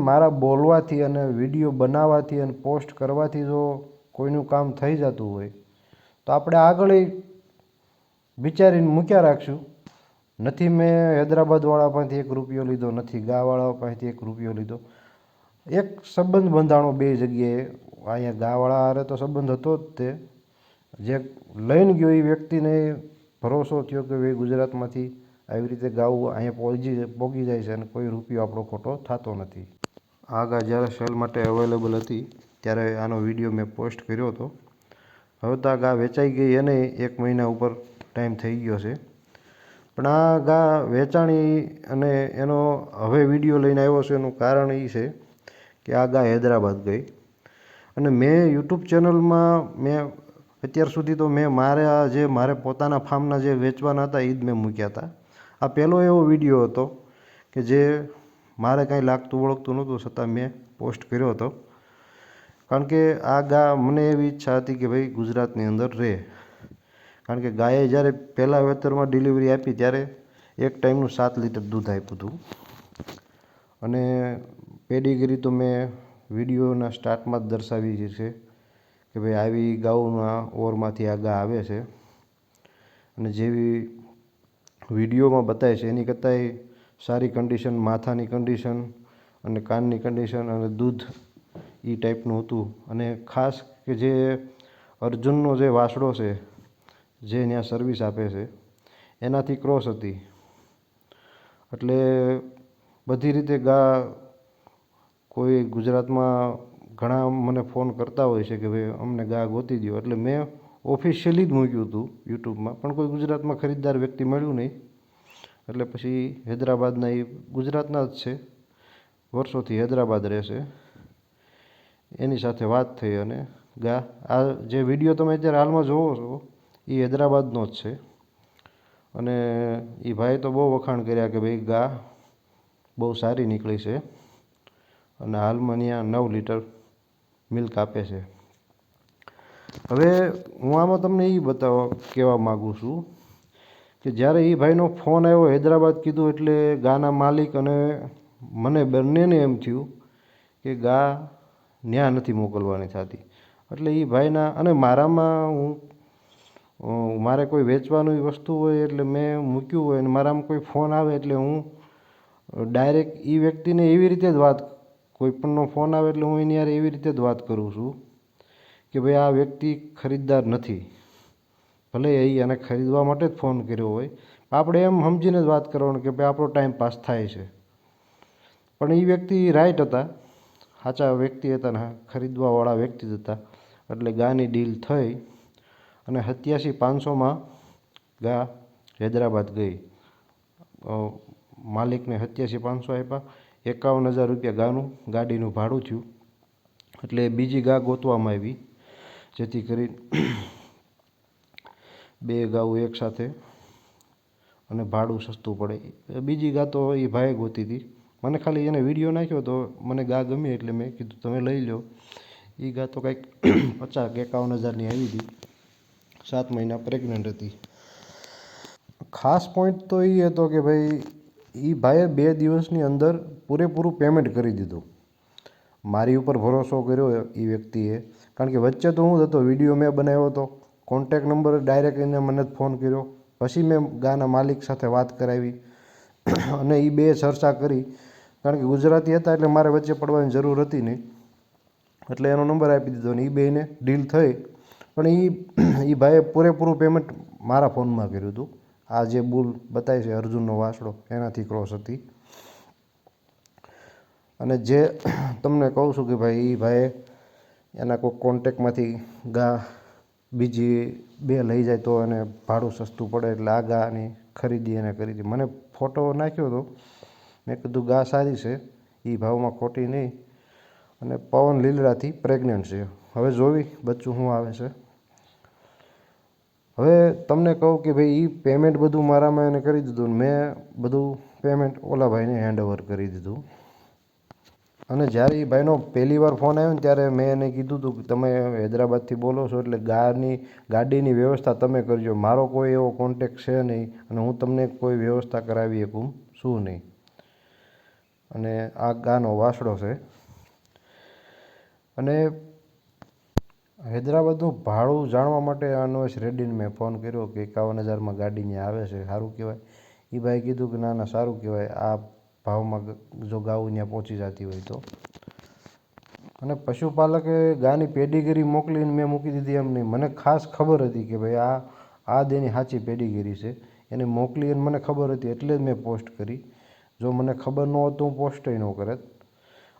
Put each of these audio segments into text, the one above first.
મારા બોલવાથી અને વિડીયો બનાવવાથી અને પોસ્ટ કરવાથી જો કોઈનું કામ થઈ જતું હોય તો આપણે આગળ વિચારીને મૂક્યા રાખશું. નથી મેં હૈદરાબાદવાળા પાસેથી 1 રૂપિયો લીધો, નથી ગાવાળા પાસેથી 1 રૂપિયો લીધો. એક સંબંધ બંધાણો બે જગ્યાએ. અહીંયા ગાવાળા હારે તો સંબંધ હતો જ તે. જે લઈને ગયો એ વ્યક્તિને ભરોસો થયો કે ભાઈ ગુજરાતમાંથી આવી રીતે ગાવું અહીંયા પહોંચી જાય છે અને કોઈ રૂપિયો આપણો ખોટો થતો નથી. આ ગા જ્યારે સેલ માટે અવેલેબલ હતી ત્યારે આનો વિડીયો મેં પોસ્ટ કર્યો હતો. હવે તો આ ગા વેચાઈ ગઈ અને 1 મહિના ઉપર ટાઈમ થઈ ગયો છે. પણ આ ગા વેચાણી અને એનો હવે વિડીયો લઈને આવ્યો છે એનું કારણ એ છે કે આ ગા હૈદરાબાદ ગઈ. અને મેં યુટ્યુબ ચેનલમાં અત્યાર સુધી તો મેં મારે પોતાના ફાર્મના જે વેચવાના હતા એ જ મેં મૂક્યા હતા. આ પહેલો એવો વિડીયો હતો કે જે મારે કાંઈ લાગતું ઓળખતું નહોતું છતાં મેં પોસ્ટ કર્યો હતો. કારણ કે આ ગા મને એવી ઈચ્છા હતી કે ભાઈ ગુજરાતની અંદર રહે. કારણ કે ગાયે જ્યારે પહેલાં વેતરમાં ડિલિવરી આપી ત્યારે એક ટાઈમનું 7 લીટર દૂધ આપ્યું હતું. અને પેડીગ્રી તો મેં વિડીયોના સ્ટાર્ટમાં જ દર્શાવી છે કે ભાઈ આવી ગાઉના ઓરમાંથી આ ગા આવે છે. અને જેવી વિડીયોમાં બતાવે છે એની કરતાંય સારી કન્ડિશન, માથાની કન્ડિશન અને કાનની કન્ડિશન અને દૂધ એ ટાઈપનું હતું. અને ખાસ કે જે અર્જુનનો જે વાસડો છે જે ત્યાં સર્વિસ આપે છે એનાથી ક્રોસ હતી. એટલે બધી રીતે ગા કોઈ ગુજરાતમાં ઘણા મને ફોન કરતા હોય છે કે ભાઈ અમને ગા ગોતી દો. એટલે મેં ઓફિશિયલી જ મૂક્યું હતું યુટ્યુબમાં, પણ કોઈ ગુજરાતમાં ખરીદદાર વ્યક્તિ મળ્યું નહીં. એટલે પછી હૈદરાબાદના એ ગુજરાતના જ છે, વર્ષોથી હૈદરાબાદ રહેશે, એની સાથે વાત થઈ અને ગા આ જે વિડીયો તમે અત્યારે હાલમાં જોવો છો એ હૈદરાબાદનો જ છે. અને એ ભાઈ તો બહુ વખાણ કર્યા કે ભાઈ ગા બહુ સારી નીકળી છે અને હાલમાં ત્યાં 9 લીટર મિલ્ક આપે છે. હવે હું આમાં તમને એ કહેવા માગું છું કે જ્યારે એ ભાઈનો ફોન આવ્યો, હૈદરાબાદ કીધું, એટલે ગાના માલિક અને મને બંનેને એમ થયું કે ગા ન્યા નથી મોકલવાની થતી. એટલે એ ભાઈના અને મારે કોઈ વેચવાની વસ્તુ હોય એટલે મેં મૂક્યું હોય અને મારામાં કોઈ ફોન આવે એટલે હું ડાયરેક્ટ એ વ્યક્તિને એવી રીતે જ કોઈ પણનો ફોન આવે એટલે હું એની યાર એવી રીતે જ વાત કરું છું કે ભાઈ આ વ્યક્તિ ખરીદદાર નથી. ભલે એને ખરીદવા માટે જ ફોન કર્યો હોય, આપણે એમ સમજીને જ વાત કરવાની કે ભાઈ આપણો ટાઈમ પાસ થાય છે. પણ એ વ્યક્તિ રાઈટ હતા, સાચા વ્યક્તિ હતા ને ખરીદવાવાળા વ્યક્તિ જ હતા. એટલે ગાની ડીલ થઈ અને 87,500માં ગા હૈદરાબાદ ગઈ. માલિકને 87,500 આપ્યા, 51,000 રૂપિયા ગાનું ગાડીનું ભાડું થયું. એટલે બીજી ગા ગોતવામાં આવી જેથી કરી 2 ગાઉ એકસાથે અને ભાડું સસ્તું પડે. બીજી ગા તો એ ભાઈએ ગોતી હતી. મને ખાલી એને વિડીયો નાખ્યો તો મને ગા ગમી એટલે મેં કીધું તમે લઈ લો. એ ગા તો કંઈક 50 કે 51,000ની આવી હતી. 7 મહિના પ્રેગ્નન્ટ હતી. ખાસ પોઈન્ટ તો એ હતો કે ભાઈ એ ભાઈએ 2 દિવસની અંદર પૂરેપૂરું પેમેન્ટ કરી દીધું. મારી ઉપર ભરોસો કર્યો એ વ્યક્તિએ. કારણ કે વચ્ચે તો હું જ હતો, વિડીયો મેં બનાવ્યો હતો, કોન્ટેક નંબર ડાયરેક્ટ એને મને જ ફોન કર્યો, પછી મેં ગાના માલિક સાથે વાત કરાવી અને એ બે ચર્ચા કરી. કારણ કે ગુજરાતી હતા એટલે મારે વચ્ચે પડવાની જરૂર હતી નહીં, એટલે એનો નંબર આપી દીધો અને એ બેને ડીલ થઈ. પણ એ ભાઈએ પૂરેપૂરું પેમેન્ટ મારા ફોનમાં કર્યું હતું. આ જે બુલ બતાવે છે અર્જુનનો વાસડો એનાથી ક્રોસ હતી. અને જે તમને કહું છું કે ભાઈ એ ભાઈએ એના કોઈ કોન્ટેકમાંથી ગા બીજી 2 લઈ જાય તો એને ભાડું સસ્તું પડે એટલે આ ગાની ખરીદી એને કરી હતી. મને ફોટો નાખ્યો હતો, મેં કીધું ગા સારી છે, એ ભાવમાં ખોટી નહીં અને પવન લીલડાથી પ્રેગ્નન્ટ છે. હવે જોવી બચ્ચું શું આવે છે. હવે તમને કહું કે ભાઈ એ પેમેન્ટ બધું મારામાં એને કરી દીધું. મેં બધું પેમેન્ટ ઓલા ભાઈને હેન્ડઓવર કરી દીધું. અને જ્યારે એ ભાઈનો પહેલી વાર ફોન આવ્યો ને ત્યારે મેં એને કીધું હતું કે તમે હૈદરાબાદથી બોલો છો એટલે ગાડીની વ્યવસ્થા તમે કરજો, મારો કોઈ એવો કોન્ટેક છે નહીં અને હું તમને કોઈ વ્યવસ્થા કરાવી શકું છું નહીં. અને આ ગાનો વાસડો છે. અને હૈદરાબાદનું ભાડું જાણવા માટે અનવેશ રેડ્ડીને મેં ફોન કર્યો કે 51,000માં ગાડી ત્યાં આવે છે, સારું કહેવાય. એ ભાઈ કીધું કે ના ના સારું કહેવાય, આ ભાવમાં જો ગાવું ત્યાં પહોંચી જતી હોય તો. અને પશુપાલકે ગાની પેડીગીરી મોકલીને મેં મૂકી દીધી એમ નહીં. મને ખાસ ખબર હતી કે ભાઈ આ દેની સાચી પેડીગીરી છે. એને મોકલી અને મને ખબર હતી એટલે જ મેં પોસ્ટ કરી. જો મને ખબર ન હોત તો હું પોસ્ટય ન કરત.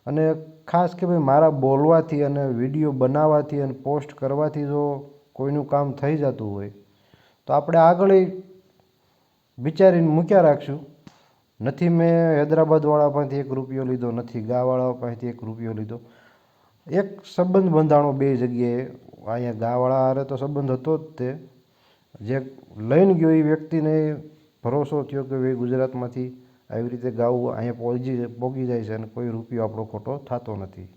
અને ખાસ કે ભાઈ મારા બોલવાથી અને વિડીયો બનાવવાથી અને પોસ્ટ કરવાથી જો કોઈનું કામ થઈ જતું હોય તો આપણે આગળ વિચારીને મૂક્યા રાખશું. નથી મેં હૈદરાબાદવાળા પાસેથી 1 રૂપિયો લીધો, નથી ગાવાળા પાસેથી 1 રૂપિયો લીધો. એક સંબંધ બંધાણો બે જગ્યાએ. અહીંયા ગાવાળા હારે તો સંબંધ હતો જ તે. જે લઈને ગયો એ વ્યક્તિને ભરોસો થયો કે ભાઈ ગુજરાતમાંથી આવી રીતે ગાવું અહીંયા પહોંચી જાય છે અને કોઈ રૂપિયો આપણો ખોટો થતો નથી.